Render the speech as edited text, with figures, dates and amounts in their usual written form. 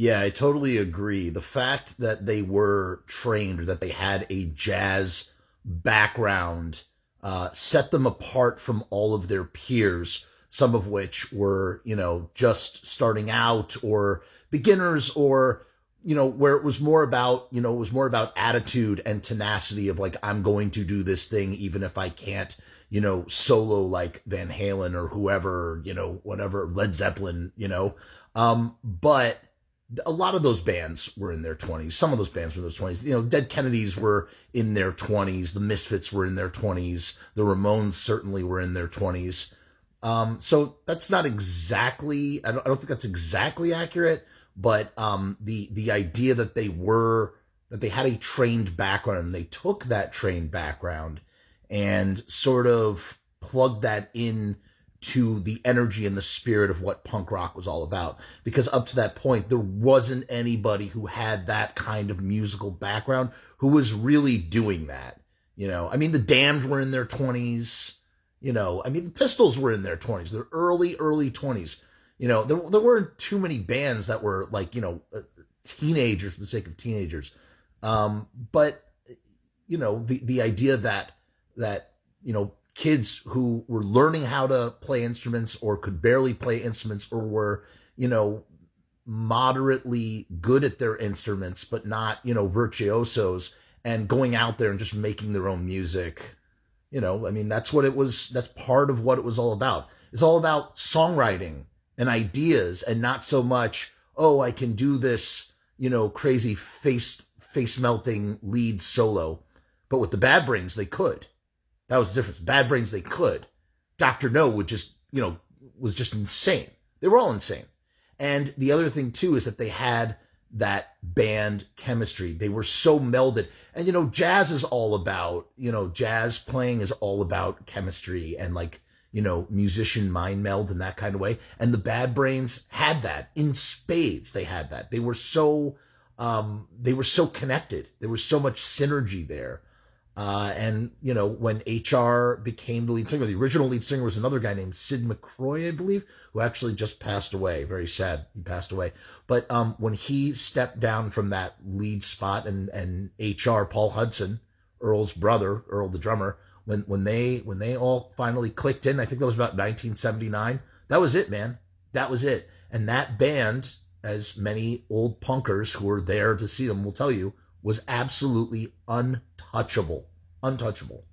Yeah, I totally agree. The fact that they were trained or that they had a jazz background set them apart from all of their peers, some of which were, just starting out or beginners or, where it was more about, it was more about attitude and tenacity of like, I'm going to do this thing even if I can't, solo like Van Halen or whoever, whatever, Led Zeppelin, but a lot of those bands were in their 20s. Some of those bands were in their 20s. Dead Kennedys were in their 20s. The Misfits were in their 20s. The Ramones certainly were in their 20s. So that's not exactly, I don't think that's exactly accurate, but the idea that that they had a trained background and they took that trained background and sort of plugged that in to the energy and the spirit of what punk rock was all about. Because up to that point, there wasn't anybody who had that kind of musical background who was really doing that. I mean, the Damned were in their 20s. I mean, the Pistols were in their 20s, their early 20s. There weren't too many bands that were like, teenagers for the sake of teenagers. But, the idea that, kids who were learning how to play instruments or could barely play instruments or were, moderately good at their instruments, but not, virtuosos and going out there and just making their own music. I mean, that's what it was. That's part of what it was all about. It's all about songwriting and ideas and not so much, oh, I can do this, crazy face melting lead solo. But with the Bad Brains, they could. That was the difference. Bad Brains, they could. Dr. No would just, was just insane. They were all insane. And the other thing, too, is that they had that band chemistry. They were so melded. And, jazz is all about, jazz playing is all about chemistry and like, musician mind meld in that kind of way. And the Bad Brains had that in spades. They had that. They were so connected. There was so much synergy there. And, when HR became the lead singer, the original lead singer was another guy named Sid McCroy, I believe, who actually just passed away. Very sad. He passed away. But when he stepped down from that lead spot and HR, Paul Hudson, Earl's brother, Earl the drummer, when they all finally clicked in, I think that was about 1979. That was it, man. That was it. And that band, as many old punkers who were there to see them will tell you, was absolutely untouchable. Untouchable.